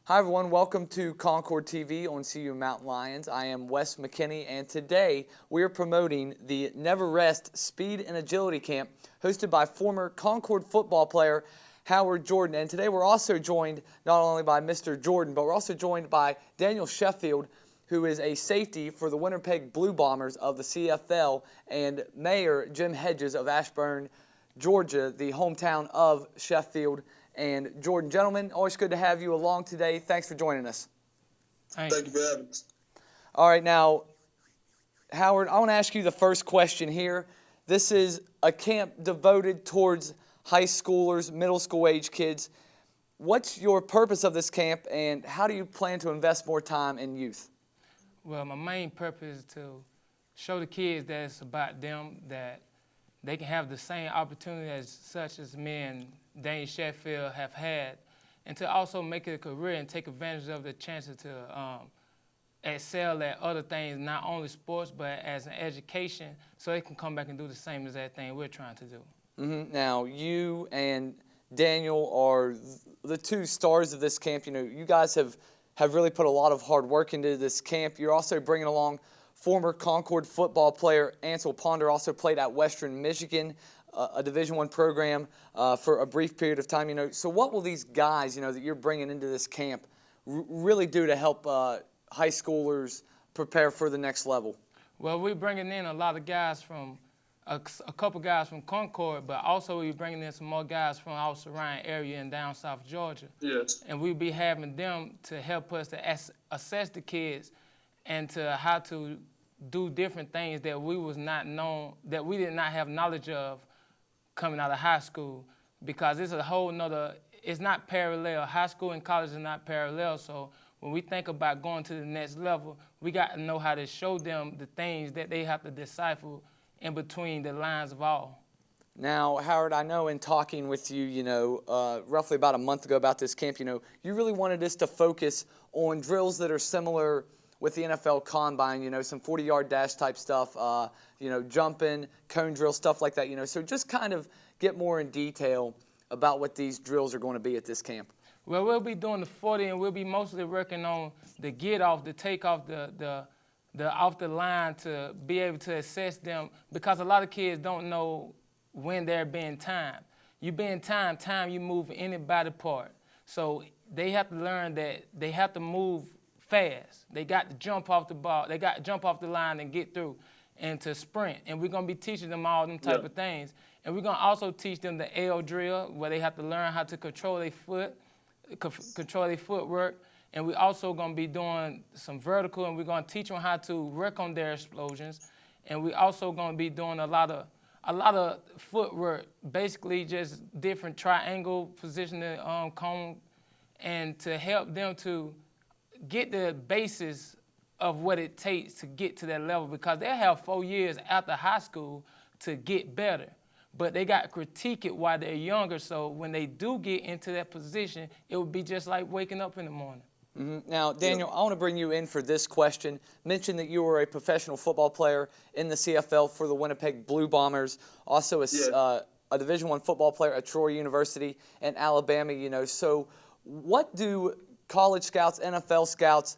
Hi everyone, welcome to Concord TV on CU Mountain Lions. I am Wes McKinney, and today we are promoting the Never Rest Speed and Agility Camp hosted by former Concord football player Howard Jordan. And today we're also joined not only by Mr. Jordan, but we're also joined by Daniel Sheffield, who is a safety for the Winnipeg Blue Bombers of the CFL, and Mayor Jim Hedges of Ashburn, Georgia, the hometown of Sheffield and Jordan. Gentlemen, always good to have you along today. Thanks for joining us. Thank you for having us. All right, now, Howard, I want to ask you the first question here. This is a camp devoted towards high schoolers, middle school age kids. What's your purpose of this camp, and how do you plan to invest more time in youth? Well, my main purpose is to show the kids that it's about them, that they can have the same opportunity as such as me and Daniel Sheffield have had, and to also make it a career and take advantage of the chances to excel at other things, not only sports, but as an education, so they can come back and do the same as that thing we're trying to do. Now, you and Daniel are the two stars of this camp. You know, you guys have really put a lot of hard work into this camp. You're also bringing along former Concord football player Ansel Ponder, also played at Western Michigan, a Division I program for a brief period of time. You know, so what will these guys, you know, that you're bringing into this camp really do to help high schoolers prepare for the next level? Well, we're bringing in a lot of guys from a couple guys from Concord, but also we're bringing in some more guys from our surrounding area in down South Georgia. Yes. And we'll be having them to help us to assess the kids and to how to do different things that we was not known, that we did not have knowledge of coming out of high school, because it's a whole nother, it's not parallel. High school and college is not parallel, so when we think about going to the next level, we got to know how to show them the things that they have to decipher in between the lines of all. Now, Howard, I know in talking with you, you know, roughly about a month ago about this camp, you know, you really wanted us to focus on drills that are similar with the NFL Combine, you know, some 40-yard dash type stuff, you know, jumping, cone drill, stuff like that, you know. So just kind of get more in detail about what these drills are going to be at this camp. Well, we'll be doing the 40, and we'll be mostly working on the get off, the take off, the off the line, to be able to assess them, because a lot of kids don't know when they're being timed. You being timed, you move any body part. So they have to learn that they have to move fast. They got to jump off the ball. They got to jump off the line and get through and to sprint. And we're going to be teaching them all them type of things. And we're going to also teach them the L drill, where they have to learn how to control their foot, control their footwork. And we're also going to be doing some vertical, and we're going to teach them how to work on their explosions. And we're also going to be doing a lot of footwork, basically just different triangle positioning, cone, and to help them to get the basis of what it takes to get to that level, because they'll have 4 years after high school to get better. But they got to critique it while they're younger, so when they do get into that position, it would be just like waking up in the morning. Now, Daniel, I want to bring you in for this question. Mention that you were a professional football player in the CFL for the Winnipeg Blue Bombers, also a Division I football player at Troy University in Alabama. You know, so what do college scouts, NFL scouts,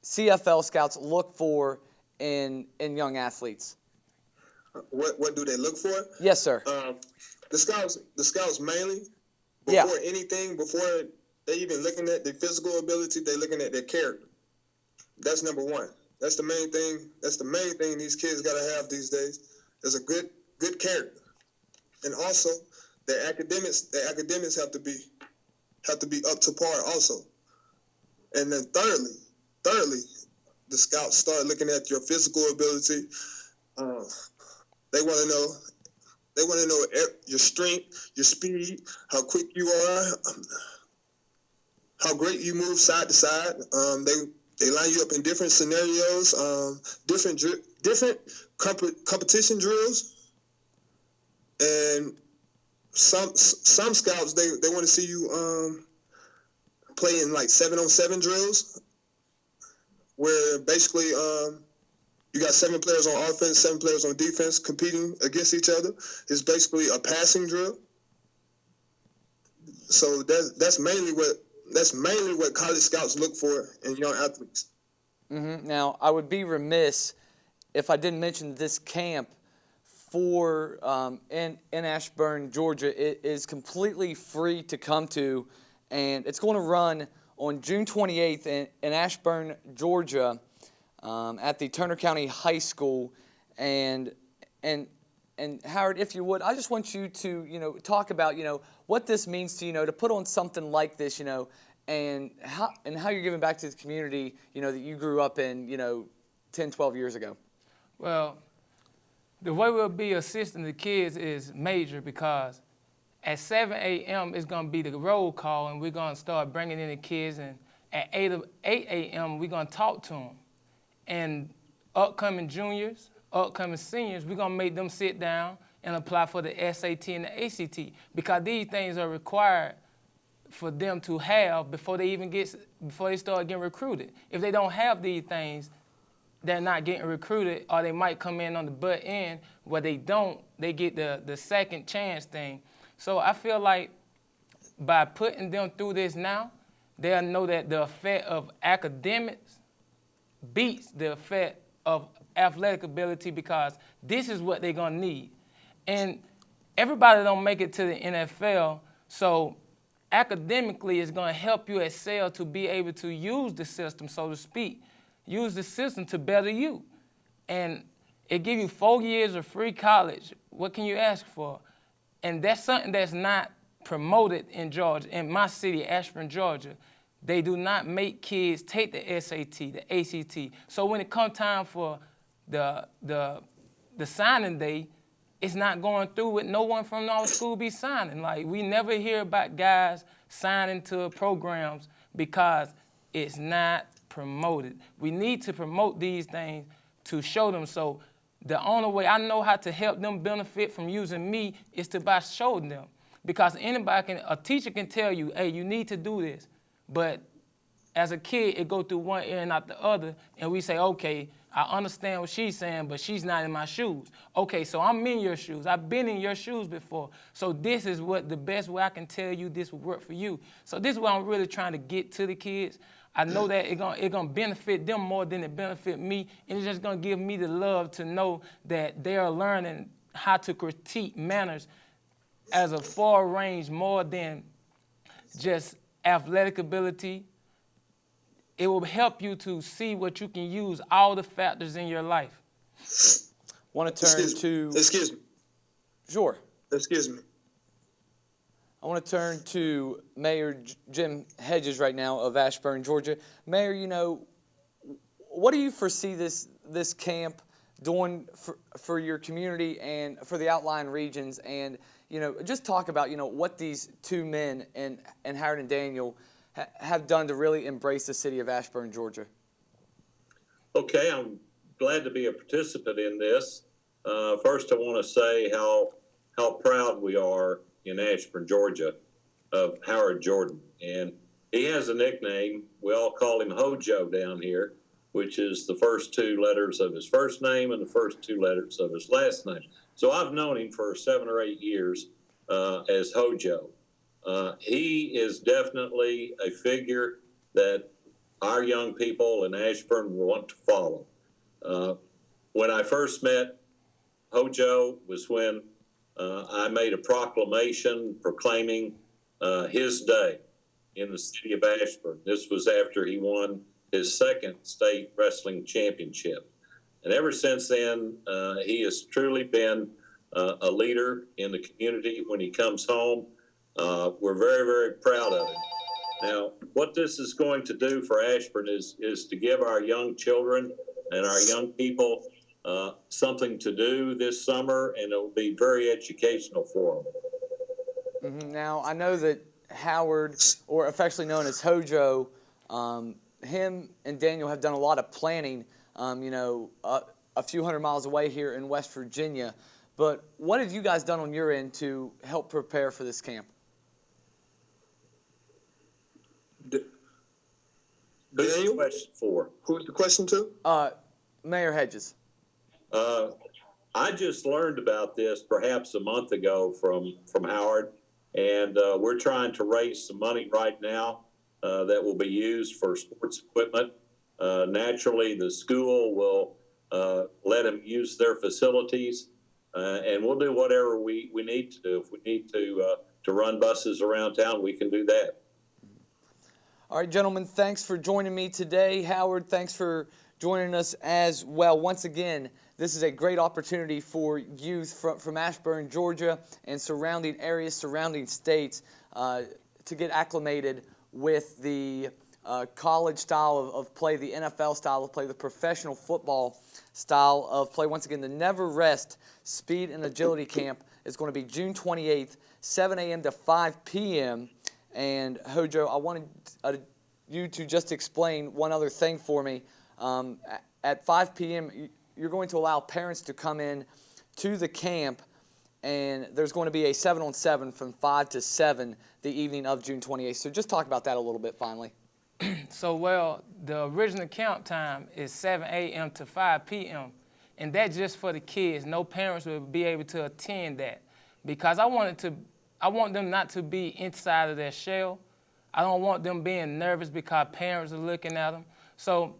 CFL scouts look for in young athletes? What do they look for? Yes, sir. The scouts mainly, before anything, before they even looking at their physical ability, they're looking at their character. That's number one. That's the main thing. That's the main thing these kids got to have these days. Is a good character, and also their academics. Their academics have to be up to par also. And then thirdly, the scouts start looking at your physical ability. They want to know your strength, your speed, how quick you are, how great you move side to side. They line you up in different scenarios, different competition drills, and some scouts they want to see you play in like 7-on-7 drills, where basically you got 7 players on offense, 7 players on defense competing against each other. It's basically a passing drill. So that's mainly what That's mainly what college scouts look for in young athletes. Now, I would be remiss if I didn't mention this camp for in Ashburn, Georgia. It is completely free to come to, and it's going to run on June 28th in Ashburn, Georgia, at the Turner County High School. And Howard, if you would, I just want you to talk about what this means to to put on something like this, and how you're giving back to the community that you grew up in 10, 12 years ago. Well, the way we'll be assisting the kids is major, because at 7 a.m. it's going to be the roll call, and we're going to start bringing in the kids, and at 8 a.m. we're going to talk to them. And upcoming juniors, upcoming seniors, we're going to make them sit down and apply for the SAT and the ACT, because these things are required for them to have before they start getting recruited. If they don't have these things, they're not getting recruited, or they might come in on the butt end where they get the second chance thing. So I feel like by putting them through this now, they'll know that the effect of academics beats the effect of athletic ability, because this is what they're gonna need. And everybody don't make it to the NFL, so academically it's gonna help you excel to be able to use the system, so to speak. Use the system to better you. And it gives you 4 years of free college. What can you ask for? And that's something that's not promoted in Georgia. In my city, Ashburn, Georgia, they do not make kids take the SAT, the ACT. So when it comes time for the signing day, it's not going through with no one from our school be signing. Like, we never hear about guys signing to programs because it's not promoted. We need to promote these things to show them. So the only way I know how to help them benefit from using me is by showing them. Because a teacher can tell you, hey, you need to do this. But as a kid, it go through one ear and out the other, and we say, okay, I understand what she's saying, but she's not in my shoes. Okay, so I'm in your shoes. I've been in your shoes before. So this is what the best way I can tell you this will work for you. So this is what I'm really trying to get to the kids. I know that it's gonna benefit them more than it benefit me, and it's just gonna give me the love to know that they are learning how to critique manners as a far range more than just athletic ability. It will help you to see what you can use, all the factors in your life. Want to turn to... Excuse me. Sure. Excuse me. I want to turn to Mayor Jim Hedges right now of Ashburn, Georgia. Mayor, what do you foresee this camp doing for your community and for the outlying regions? And, just talk about, what these two men and Howard and Daniel have done to really embrace the city of Ashburn, Georgia. Okay, I'm glad to be a participant in this. First, I want to say how proud we are in Ashburn, Georgia, of Howard Jordan. And he has a nickname. We all call him Hojo down here, which is the first two letters of his first name and the first two letters of his last name. So I've known him for 7 or 8 years as Hojo. He is definitely a figure that our young people in Ashburn want to follow. When I first met Hojo was when I made a proclamation proclaiming his day in the city of Ashburn. This was after he won his second state wrestling championship. And ever since then, he has truly been a leader in the community when he comes home. We're very, very proud of him. Now, what this is going to do for Ashburn is to give our young children and our young people something to do this summer, and it will be very educational for them. Mm-hmm. Now, I know that Howard, or affectionately known as Hojo, him and Daniel have done a lot of planning, a few hundred miles away here in West Virginia. But what have you guys done on your end to help prepare for this camp? Who's the question for? Who's the question to? Mayor Hedges. I just learned about this perhaps a month ago from Howard, and we're trying to raise some money right now that will be used for sports equipment. Naturally, the school will let them use their facilities, and we'll do whatever we need to do. If we need to run buses around town, we can do that. All right, gentlemen, thanks for joining me today. Howard, thanks for joining us as well. Once again, this is a great opportunity for youth from Ashburn, Georgia, and surrounding areas, surrounding states to get acclimated with the college style of play, the NFL style of play, the professional football style of play. Once again, the Never Rest Speed and Agility Camp is going to be June 28th, 7 a.m. to 5 p.m. And Hojo, I wanted you to just explain one other thing for me. At 5 p.m., you're going to allow parents to come in to the camp, and there's going to be a 7-on-7 from 5 to 7 the evening of June 28th. So just talk about that a little bit finally. So, well, the original camp time is 7 a.m. to 5 p.m., and that's just for the kids. No parents will be able to attend that because I want them not to be inside of their shell. I don't want them being nervous because parents are looking at them. So,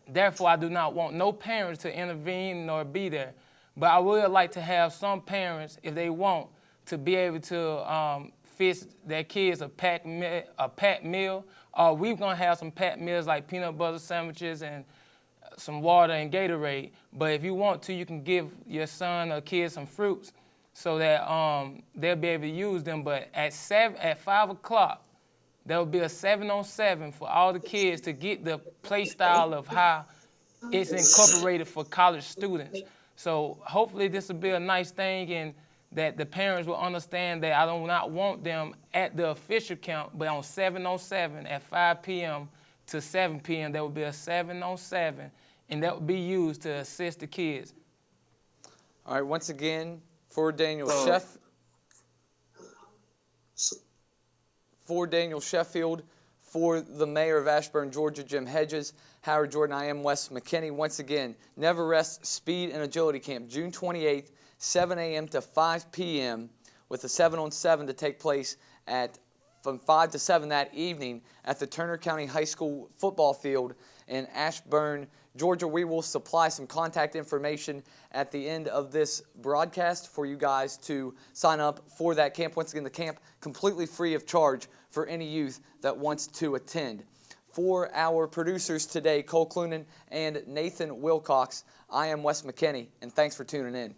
therefore, I do not want no parents to intervene nor be there. But I would like to have some parents, if they want, to be able to fix their kids a packed meal. We're going to have some packed meals like peanut butter sandwiches and some water and Gatorade. But if you want to, you can give your son or kid some fruits so that they'll be able to use them. But at 5 o'clock, there will be a 7-on-7 for all the kids to get the play style of how it's incorporated for college students. So hopefully this will be a nice thing and that the parents will understand that I do not want them at the official camp, but on 7-on-7 at 5 p.m. to 7 p.m. there will be a 7-on-7, and that will be used to assist the kids. All right, once again, for Daniel Sheffield, for the mayor of Ashburn, Georgia, Jim Hedges, Howard Jordan, I am Wes McKinney. Once again, Never Rest Speed and Agility Camp, June 28th, 7 a.m. to 5 p.m. with a 7-on-7 to take place from 5 to 7 that evening at the Turner County High School football field in Ashburn, Georgia. We will supply some contact information at the end of this broadcast for you guys to sign up for that camp. Once again, the camp completely free of charge for any youth that wants to attend. For our producers today, Cole Clunan and Nathan Wilcox, I am Wes McKinney, and thanks for tuning in.